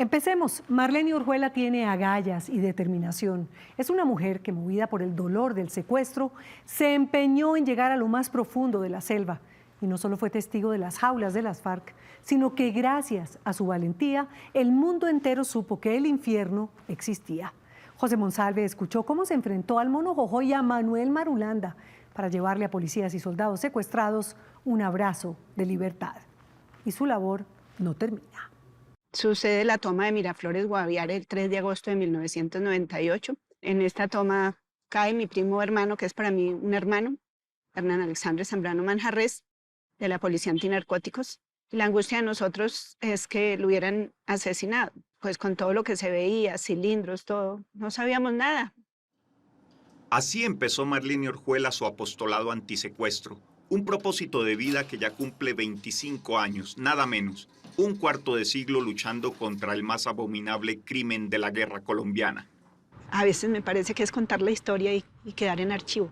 Empecemos. Marleny Orjuela tiene agallas y determinación. Es una mujer que, movida por el dolor del secuestro, se empeñó en llegar a lo más profundo de la selva. Y no solo fue testigo de las jaulas de las FARC, sino que gracias a su valentía, el mundo entero supo que el infierno existía. José Monsalve escuchó cómo se enfrentó al Mono Jojoy y a Manuel Marulanda para llevarle a policías y soldados secuestrados un abrazo de libertad. Y su labor no termina. Sucede la toma de Miraflores Guaviare el 3 de agosto de 1998. En esta toma cae mi primo hermano, que es para mí un hermano, Hernán Alexandre Zambrano Manjarres, de la Policía Antinarcóticos. La angustia de nosotros es que lo hubieran asesinado, pues con todo lo que se veía, cilindros, todo, no sabíamos nada. Así empezó Marleny Orjuela su apostolado antisecuestro, un propósito de vida que ya cumple 25 años, nada menos, un cuarto de siglo luchando contra el más abominable crimen de la guerra colombiana. A veces me parece que es contar la historia y quedar en archivo.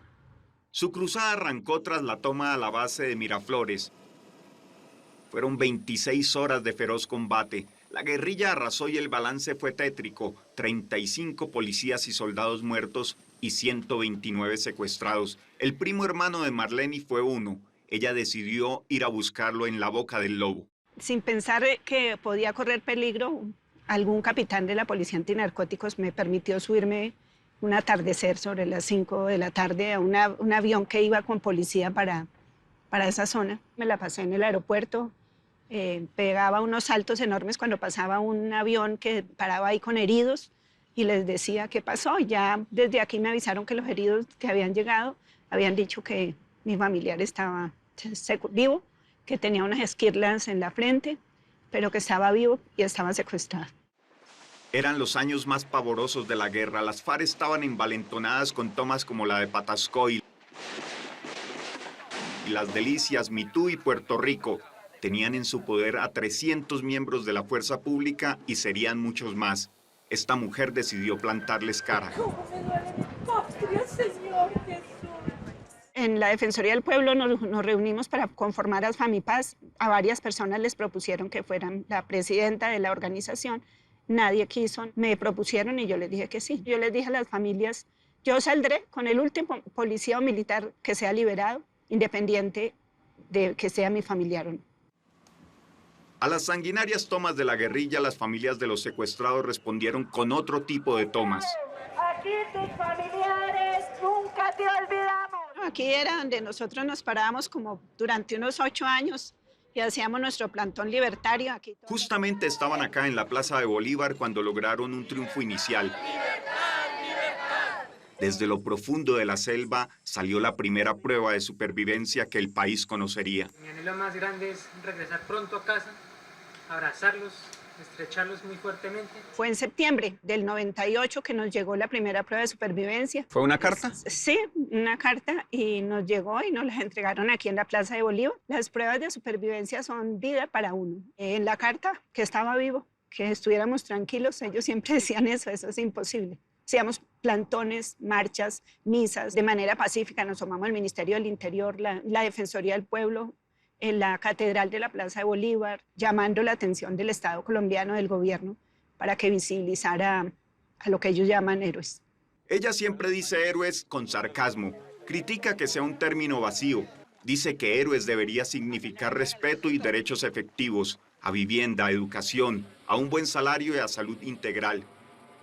Su cruzada arrancó tras la toma a la base de Miraflores. Fueron 26 horas de feroz combate. La guerrilla arrasó y el balance fue tétrico. 35 policías y soldados muertos y 129 secuestrados. El primo hermano de Marleny fue uno. Ella decidió ir a buscarlo en la boca del lobo. Sin pensar que podía correr peligro, algún capitán de la Policía Antinarcóticos me permitió subirme un atardecer sobre las 5 de la tarde a un avión que iba con policía para esa zona. Me la pasé en el aeropuerto, pegaba unos saltos enormes cuando pasaba un avión que paraba ahí con heridos y les decía qué pasó. Ya desde aquí me avisaron que los heridos que habían llegado habían dicho que mi familiar estaba vivo, que tenía unas esquirlas en la frente, pero que estaba vivo y estaba secuestrado. Eran los años más pavorosos de la guerra. Las FARC estaban envalentonadas con tomas como la de Patascoy, y Las Delicias, Mitú y Puerto Rico. Tenían en su poder a 300 miembros de la fuerza pública y serían muchos más. Esta mujer decidió plantarles cara. ¿Cómo me duele mi patria, Señor Jesús? En la Defensoría del Pueblo nos reunimos para conformar a Famipaz. A varias personas les propusieron que fueran la presidenta de la organización. Nadie quiso, me propusieron y yo les dije que sí. Yo les dije a las familias, yo saldré con el último policía o militar que sea liberado, independiente de que sea mi familiar o no. A las sanguinarias tomas de la guerrilla, las familias de los secuestrados respondieron con otro tipo de tomas. Aquí tus familiares, nunca te olvidamos. Aquí era donde nosotros nos parábamos como durante unos 8 años y hacíamos nuestro plantón libertario. Aquí Justamente estaban acá en la Plaza de Bolívar cuando lograron un triunfo inicial. Desde lo profundo de la selva salió la primera prueba de supervivencia que el país conocería. Mi anhelo más grande es regresar pronto a casa, abrazarlos, estrecharlos muy fuertemente. Fue en septiembre del 98 que nos llegó la primera prueba de supervivencia. ¿Fue una carta? Sí, una carta, y nos llegó y nos la entregaron aquí en la Plaza de Bolívar. Las pruebas de supervivencia son vida para uno. En la carta, que estaba vivo, que estuviéramos tranquilos, ellos siempre decían eso es imposible. Hacíamos plantones, marchas, misas, de manera pacífica. Nos tomamos el Ministerio del Interior, la Defensoría del Pueblo, en la Catedral de la Plaza de Bolívar, llamando la atención del Estado colombiano, del gobierno, para que visibilizara a lo que ellos llaman héroes. Ella siempre dice héroes con sarcasmo. Critica que sea un término vacío. Dice que héroes debería significar respeto y derechos efectivos, a vivienda, a educación, a un buen salario y a salud integral.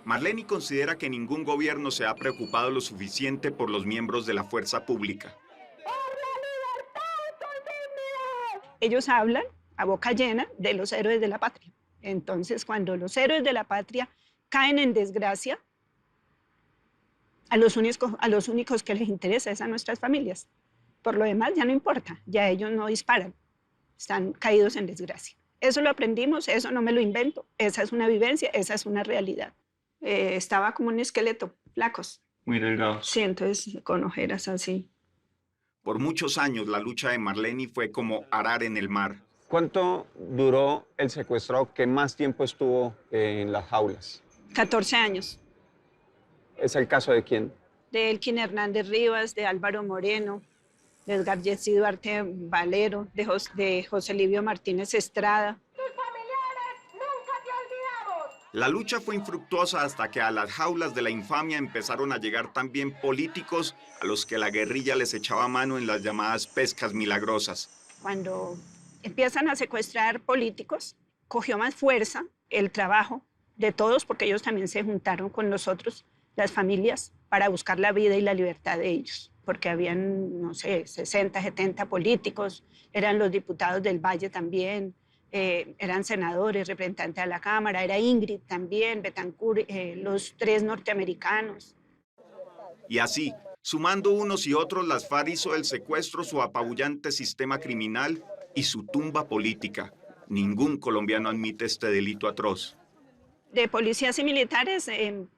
Marleny considera que ningún gobierno se ha preocupado lo suficiente por los miembros de la fuerza pública. Ellos hablan a boca llena de los héroes de la patria. Entonces, cuando los héroes de la patria caen en desgracia, a los únicos que les interesa es a nuestras familias. Por lo demás, ya no importa, ya ellos no disparan, están caídos en desgracia. Eso lo aprendimos, eso no me lo invento, esa es una vivencia, esa es una realidad. Estaba como un esqueleto, flacos. Muy delgados. Sí, entonces con ojeras así. Por muchos años la lucha de Marleny fue como arar en el mar. ¿Cuánto duró el secuestrado que más tiempo estuvo en las jaulas? 14 años. ¿Es el caso de quién? De Elkin Hernández Rivas, de Álvaro Moreno, de Edgar Jessy Duarte Valero, de José Livio Martínez Estrada. Tus familiares, nunca te olvidamos. La lucha fue infructuosa hasta que a las jaulas de la infamia empezaron a llegar también políticos a los que la guerrilla les echaba mano en las llamadas pescas milagrosas. Cuando empiezan a secuestrar políticos, cogió más fuerza el trabajo de todos, porque ellos también se juntaron con nosotros, las familias, para buscar la vida y la libertad de ellos, porque habían, no sé, 60, 70 políticos, eran los diputados del Valle también, eran senadores, representantes de la Cámara, era Ingrid también, Betancourt, los 3 norteamericanos. Y así, sumando unos y otros, las FARC hizo del secuestro su apabullante sistema criminal y su tumba política. Ningún colombiano admite este delito atroz. De policías y militares,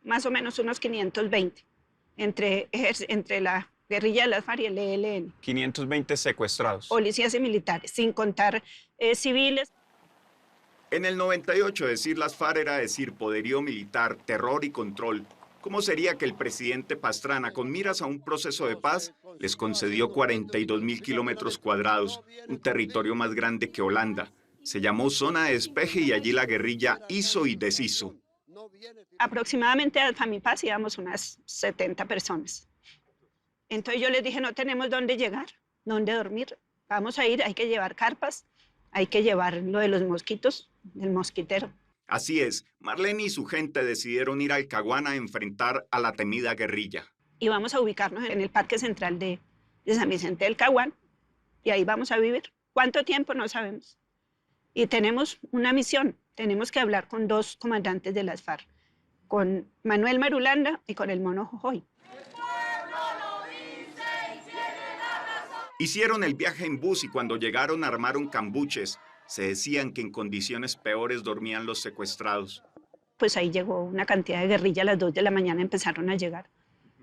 más o menos unos 520, entre la guerrilla de las FARC y el ELN. 520 secuestrados. Policías y militares, sin contar civiles. En el 98 decir las FARC era decir poderío militar, terror y control. ¿Cómo sería que el presidente Pastrana, con miras a un proceso de paz, les concedió 42.000 kilómetros cuadrados, un territorio más grande que Holanda? Se llamó zona de despeje y allí la guerrilla hizo y deshizo. Aproximadamente a Famipaz íbamos unas 70 personas. Entonces yo les dije, no tenemos dónde llegar, dónde dormir. Vamos a ir, hay que llevar carpas, hay que llevar lo de los mosquitos, el mosquitero. Así es, Marlene y su gente decidieron ir al Caguán a enfrentar a la temida guerrilla. Y vamos a ubicarnos en el Parque Central de San Vicente del Caguán y ahí vamos a vivir. ¿Cuánto tiempo? No sabemos. Y tenemos una misión, tenemos que hablar con 2 comandantes de las FARC, con Manuel Marulanda y con el Mono Jojoy. Hicieron el viaje en bus y cuando llegaron armaron cambuches. Se decían que en condiciones peores dormían los secuestrados. Pues ahí llegó una cantidad de guerrilla, a las 2 de la mañana empezaron a llegar.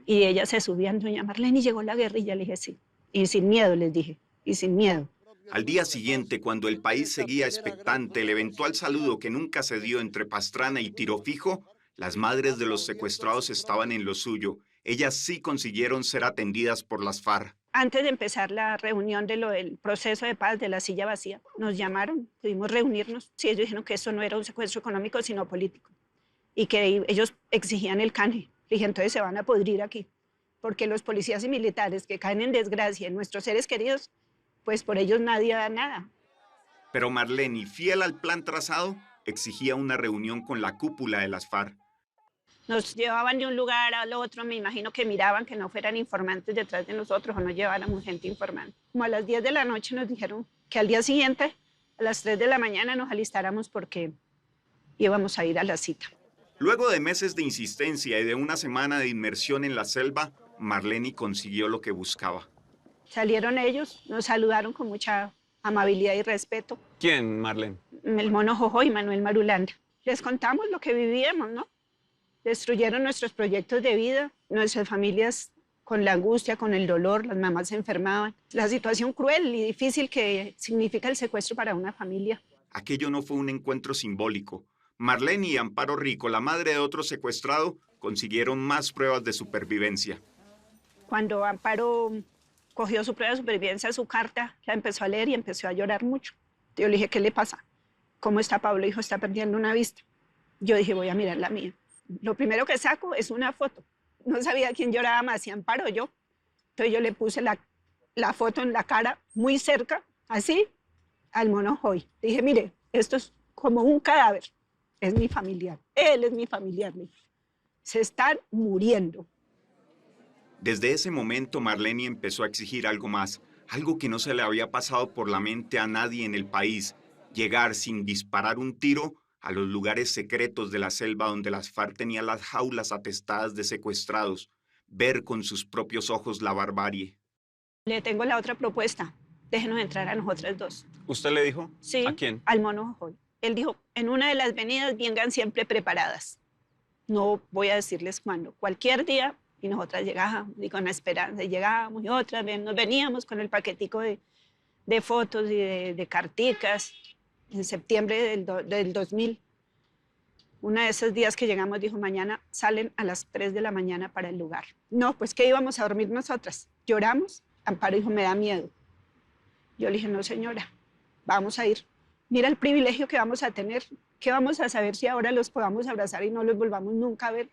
Y ellas se subían, doña Marlene, y llegó la guerrilla, le dije sí. Y sin miedo, les dije, y sin miedo. Al día siguiente, cuando el país seguía expectante el eventual saludo que nunca se dio entre Pastrana y Tiro Fijo, las madres de los secuestrados estaban en lo suyo. Ellas sí consiguieron ser atendidas por las FARC. Antes de empezar la reunión del proceso de paz de la silla vacía, nos llamaron, pudimos reunirnos. Sí, ellos dijeron que eso no era un secuestro económico, sino político. Y que ellos exigían el canje. Dije, entonces se van a pudrir aquí. Porque los policías y militares que caen en desgracia en nuestros seres queridos, pues por ellos nadie da nada. Pero Marlene, fiel al plan trazado, exigía una reunión con la cúpula de las FARC. Nos llevaban de un lugar al otro, me imagino que miraban que no fueran informantes detrás de nosotros o no lleváramos gente informante. Como a las 10 de la noche nos dijeron que al día siguiente, a las 3 de la mañana, nos alistáramos porque íbamos a ir a la cita. Luego de meses de insistencia y de una semana de inmersión en la selva, Marlene consiguió lo que buscaba. Salieron ellos, nos saludaron con mucha amabilidad y respeto. ¿Quién, Marlene? El Mono Jojoy y Manuel Marulanda. Les contamos lo que vivíamos, ¿no? Destruyeron nuestros proyectos de vida, nuestras familias con la angustia, con el dolor, las mamás se enfermaban. La situación cruel y difícil que significa el secuestro para una familia. Aquello no fue un encuentro simbólico. Marlene y Amparo Rico, la madre de otro secuestrado, consiguieron más pruebas de supervivencia. Cuando Amparo cogió su prueba de supervivencia, su carta, la empezó a leer y empezó a llorar mucho. Yo le dije, ¿qué le pasa? ¿Cómo está Pablo? Dijo, está perdiendo una vista. Yo dije, voy a mirar la mía. Lo primero que saco es una foto. No sabía quién lloraba más, si Amparo o yo. Entonces yo le puse la foto en la cara, muy cerca, así, al Mono Jojoy. Dije, mire, esto es como un cadáver. Es mi familiar. Él es mi familiar. Se están muriendo. Desde ese momento, Marlene empezó a exigir algo más, algo que no se le había pasado por la mente a nadie en el país, llegar sin disparar un tiro a los lugares secretos de la selva donde las FARC tenían las jaulas atestadas de secuestrados, ver con sus propios ojos la barbarie. Le tengo la otra propuesta, déjenos entrar a nosotras 2. ¿Usted le dijo? Sí, ¿A quién? al Mono Jojoy. Él dijo, en una de las venidas vengan siempre preparadas. No voy a decirles cuándo, cualquier día, y nosotras llegábamos, y con la esperanza, y llegábamos, y otras nos veníamos con el paquetico de fotos y de carticas. En septiembre del 2000, uno de esos días que llegamos dijo, mañana salen a las 3 de la mañana para el lugar. No, pues que íbamos a dormir nosotras. Lloramos. Amparo dijo, me da miedo. Yo le dije, no señora, vamos a ir. Mira el privilegio que vamos a tener ¿Qué vamos a saber si ahora los podamos abrazar y no los volvamos nunca a ver?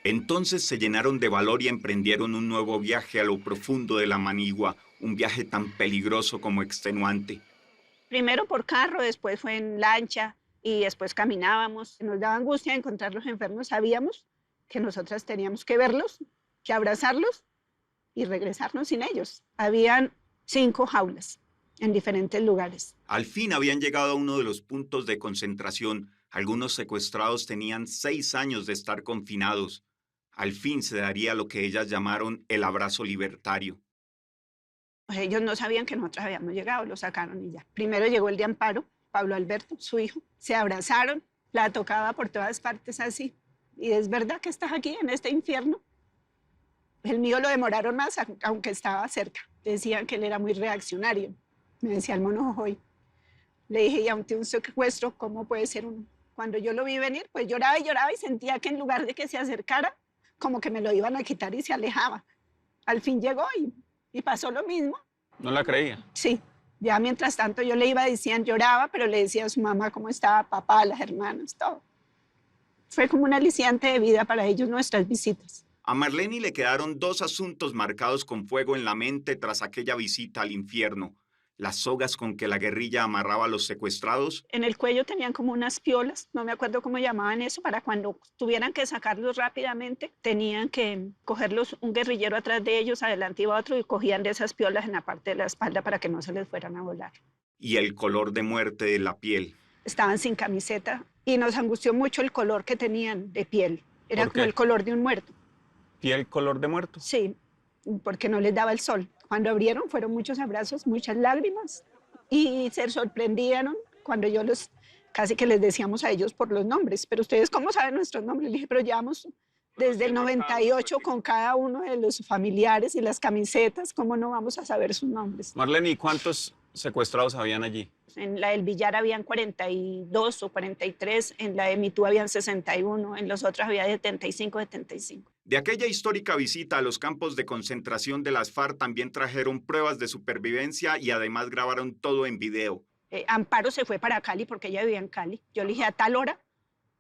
Entonces se llenaron de valor y emprendieron un nuevo viaje a lo profundo de la Manigua, un viaje tan peligroso como extenuante. Primero por carro, después fue en lancha y después caminábamos. Nos daba angustia encontrar los enfermos. Sabíamos que nosotras teníamos que verlos, que abrazarlos y regresarnos sin ellos. Habían 5 jaulas en diferentes lugares. Al fin habían llegado a uno de los puntos de concentración. Algunos secuestrados tenían 6 años de estar confinados. Al fin se daría lo que ellas llamaron el abrazo libertario. Pues ellos no sabían que nosotros habíamos llegado, lo sacaron y ya. Primero llegó el de Amparo, Pablo Alberto, su hijo. Se abrazaron, la tocaba por todas partes así. Y es verdad que estás aquí en este infierno. El mío lo demoraron más, aunque estaba cerca. Decían que él era muy reaccionario. Me decía el mono hoy. Le dije, y ante un secuestro, ¿cómo puede ser uno? Cuando yo lo vi venir, pues lloraba y sentía que en lugar de que se acercara, como que me lo iban a quitar y se alejaba. Al fin llegó y pasó lo mismo. ¿No la creía? Sí, ya mientras tanto yo le iba diciendo, lloraba, pero le decía a su mamá cómo estaba, papá, las hermanas, todo. Fue como un aliciante de vida para ellos nuestras visitas. A Marlene le quedaron 2 asuntos marcados con fuego en la mente tras aquella visita al infierno. Las sogas con que la guerrilla amarraba a los secuestrados. En el cuello tenían como unas piolas, no me acuerdo cómo llamaban eso, para cuando tuvieran que sacarlos rápidamente, tenían que cogerlos un guerrillero atrás de ellos, adelante iba otro, y cogían de esas piolas en la parte de la espalda para que no se les fueran a volar. Y el color de muerte de la piel. Estaban sin camiseta y nos angustió mucho el color que tenían de piel. Era ¿Por como qué? el color de un muerto. ¿Piel color de muerto? Sí, porque no les daba el sol. Cuando abrieron fueron muchos abrazos, muchas lágrimas y se sorprendieron cuando yo casi que les decíamos a ellos por los nombres. Pero ustedes, ¿cómo saben nuestros nombres? Le dije, pero llevamos desde el 98 con cada uno de los familiares y las camisetas, ¿cómo no vamos a saber sus nombres? Marlene, ¿y cuántos secuestrados habían allí? En la del Villar habían 42 o 43, en la de Mitú habían 61, en los otros había 75, 75. De aquella histórica visita a los campos de concentración de las FARC también trajeron pruebas de supervivencia y además grabaron todo en video. Amparo se fue para Cali porque ella vivía en Cali. Yo le dije, a tal hora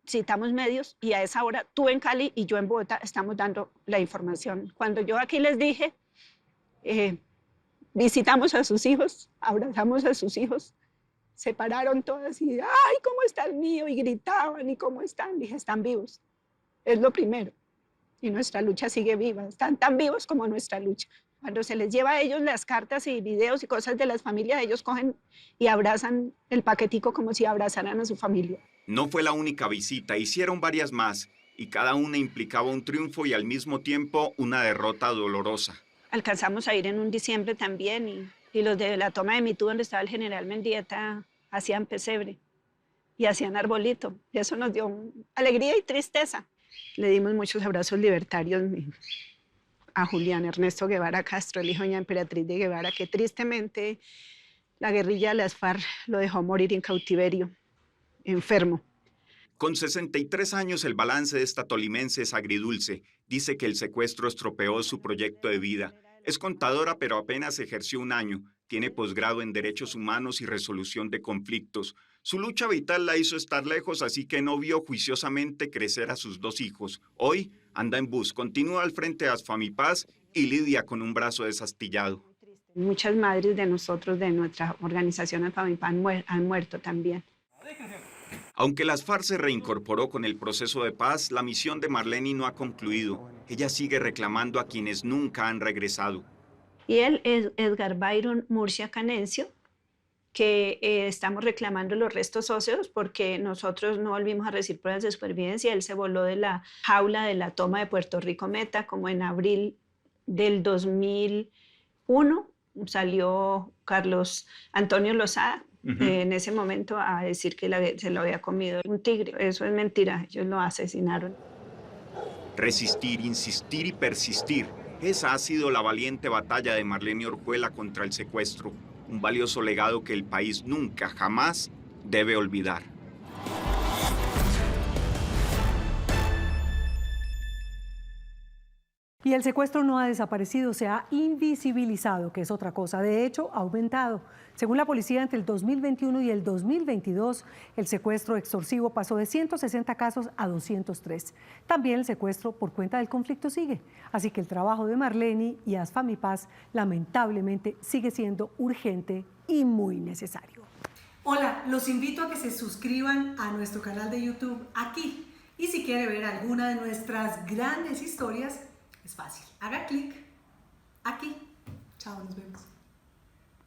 citamos medios y a esa hora tú en Cali y yo en Bogotá estamos dando la información. Cuando yo aquí les dije, visitamos a sus hijos, abrazamos a sus hijos, se pararon todas y, ay, ¿cómo está el mío? Y gritaban, ¿y cómo están? Dije, están vivos. Es lo primero. Y nuestra lucha sigue viva. Están tan vivos como nuestra lucha. Cuando se les lleva a ellos las cartas y videos y cosas de las familias, ellos cogen y abrazan el paquetico como si abrazaran a su familia. No fue la única visita, hicieron varias más y cada una implicaba un triunfo y al mismo tiempo una derrota dolorosa. Alcanzamos a ir en un diciembre también y los de la toma de Mitú, donde estaba el general Mendieta, hacían pesebre y hacían arbolito. Y eso nos dio alegría y tristeza. Le dimos muchos abrazos libertarios a Julián Ernesto Guevara Castro, el hijo de doña Emperatriz de Guevara, que tristemente la guerrilla de las FARC lo dejó morir en cautiverio, enfermo. Con 63 años el balance de esta tolimense es agridulce. Dice que el secuestro estropeó su proyecto de vida. Es contadora, pero apenas ejerció 1 año. Tiene posgrado en Derechos Humanos y Resolución de Conflictos. Su lucha vital la hizo estar lejos, así que no vio juiciosamente crecer a sus 2 hijos. Hoy anda en bus, continúa al frente de Asfamipaz y lidia con un brazo desastillado. Muchas madres de nosotros, de nuestra organización Asfamipaz, han muerto también. Aunque las FARC se reincorporó con el proceso de paz, la misión de Marlene no ha concluido. Ella sigue reclamando a quienes nunca han regresado. Y él es Edgar Byron Murcia Canencio, que estamos reclamando los restos óseos porque nosotros no volvimos a recibir pruebas de supervivencia. Él se voló de la jaula de la toma de Puerto Rico Meta como en abril del 2001. Salió Carlos Antonio Lozada en ese momento a decir que se lo había comido un tigre. Eso es mentira, ellos lo asesinaron. Resistir, insistir y persistir. Esa ha sido la valiente batalla de Marlene Orjuela contra el secuestro. Un valioso legado que el país nunca, jamás debe olvidar. Y el secuestro no ha desaparecido, se ha invisibilizado, que es otra cosa. De hecho, ha aumentado. Según la policía, entre el 2021 y el 2022, el secuestro extorsivo pasó de 160 casos a 203. También el secuestro por cuenta del conflicto sigue. Así que el trabajo de Marleny y Asfamipaz lamentablemente sigue siendo urgente y muy necesario. Hola, los invito a que se suscriban a nuestro canal de YouTube aquí. Y si quiere ver alguna de nuestras grandes historias, es fácil. Haga clic aquí. Chao, nos vemos.